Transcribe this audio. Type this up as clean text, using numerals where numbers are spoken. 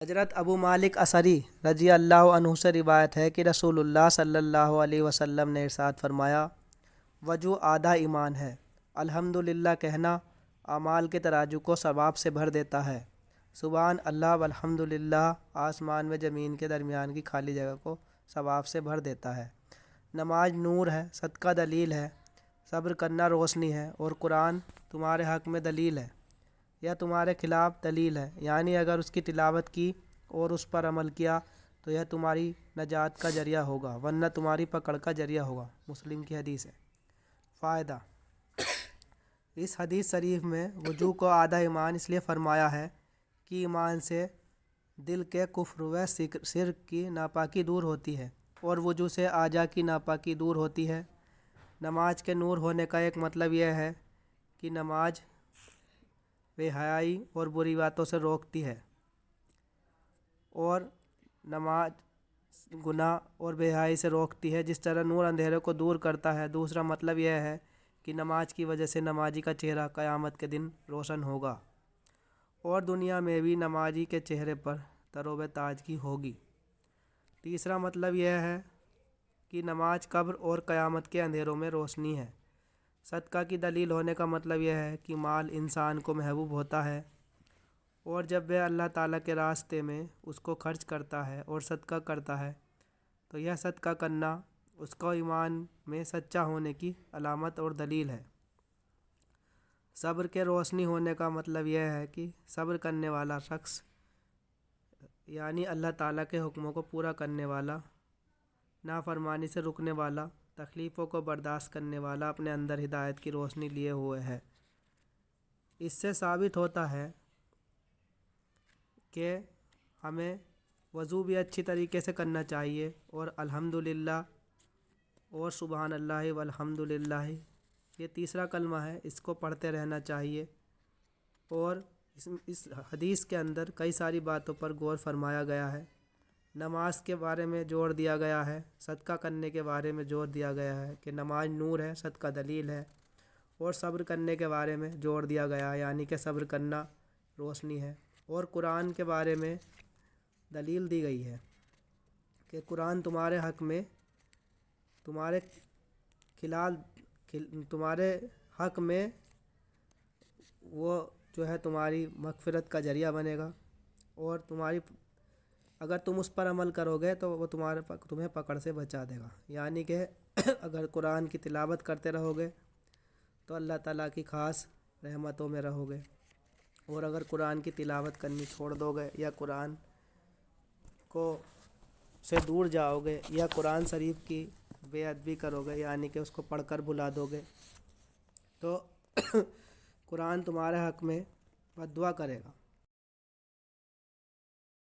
حضرت ابو مالک اشعری رضی اللہ عنہ سے روایت ہے کہ رسول اللہ صلی اللہ علیہ وسلم نے ارشاد فرمایا، وضو آدھا ایمان ہے۔ الحمدللہ کہنا اعمال کے ترازو کو ثواب سے بھر دیتا ہے۔ سبحان اللہ والحمدللہ آسمان و زمین کے درمیان کی خالی جگہ کو ثواب سے بھر دیتا ہے۔ نماز نور ہے، صدقہ دلیل ہے، صبر کرنا روشنی ہے، اور قرآن تمہارے حق میں دلیل ہے یا تمہارے خلاف دلیل ہے، یعنی اگر اس کی تلاوت کی اور اس پر عمل کیا تو یہ تمہاری نجات کا ذریعہ ہوگا، ورنہ تمہاری پکڑ کا ذریعہ ہوگا۔ مسلم کی حدیث ہے۔ فائدہ: اس حدیث شریف میں وضو کو آدھا ایمان اس لیے فرمایا ہے کہ ایمان سے دل کے کفر و شرک کی ناپاکی دور ہوتی ہے اور وضو سے اعضاء کی ناپاکی دور ہوتی ہے۔ نماز کے نور ہونے کا ایک مطلب یہ ہے کہ نماز بے حیائی اور بری باتوں سے روکتی ہے، اور نماز گناہ اور بے حیائی سے روکتی ہے، جس طرح نور اندھیرے کو دور کرتا ہے۔ دوسرا مطلب یہ ہے کہ نماز کی وجہ سے نمازی کا چہرہ قیامت کے دن روشن ہوگا اور دنیا میں بھی نمازی کے چہرے پر تر و تازگی ہوگی۔ تیسرا مطلب یہ ہے کہ نماز قبر اور قیامت کے اندھیروں میں روشنی ہے۔ صدقہ کی دلیل ہونے کا مطلب یہ ہے کہ مال انسان کو محبوب ہوتا ہے، اور جب وہ اللہ تعالیٰ کے راستے میں اس کو خرچ کرتا ہے اور صدقہ کرتا ہے تو یہ صدقہ کرنا اس کو ایمان میں سچا ہونے کی علامت اور دلیل ہے۔ صبر کے روشنی ہونے کا مطلب یہ ہے کہ صبر کرنے والا شخص، یعنی اللہ تعالیٰ کے حکموں کو پورا کرنے والا، نافرمانی سے رکنے والا، تکلیفوں کو برداشت کرنے والا، اپنے اندر ہدایت کی روشنی لیے ہوئے ہے۔ اس سے ثابت ہوتا ہے کہ ہمیں وضو بھی اچھی طریقے سے کرنا چاہیے، اور الحمدللہ اور سبحان اللہ والحمدللہ یہ تیسرا کلمہ ہے، اس کو پڑھتے رہنا چاہیے۔ اور اس حدیث کے اندر کئی ساری باتوں پر غور فرمایا گیا ہے۔ نماز کے بارے میں زور دیا گیا ہے، صدقہ کرنے کے بارے میں زور دیا گیا ہے کہ نماز نور ہے، صدقہ دلیل ہے، اور صبر کرنے کے بارے میں زور دیا گیا ہے، یعنی کہ صبر کرنا روشنی ہے، اور قرآن کے بارے میں دلیل دی گئی ہے کہ قرآن تمہارے حق میں، تمہارے حق میں وہ جو ہے تمہاری مغفرت کا ذریعہ بنے گا، اور اگر تم اس پر عمل کرو گے تو وہ تمہیں پکڑ سے بچا دے گا، یعنی کہ اگر قرآن کی تلاوت کرتے رہو گے تو اللہ تعالیٰ کی خاص رحمتوں میں رہو گے، اور اگر قرآن کی تلاوت کرنی چھوڑ دو گے یا قرآن کو سے دور جاؤ گے یا قرآن شریف کی بے ادبی کرو گے، یعنی کہ اس کو پڑھ کر بھلا دو گے، تو قرآن تمہارے حق میں بد دعا کرے گا۔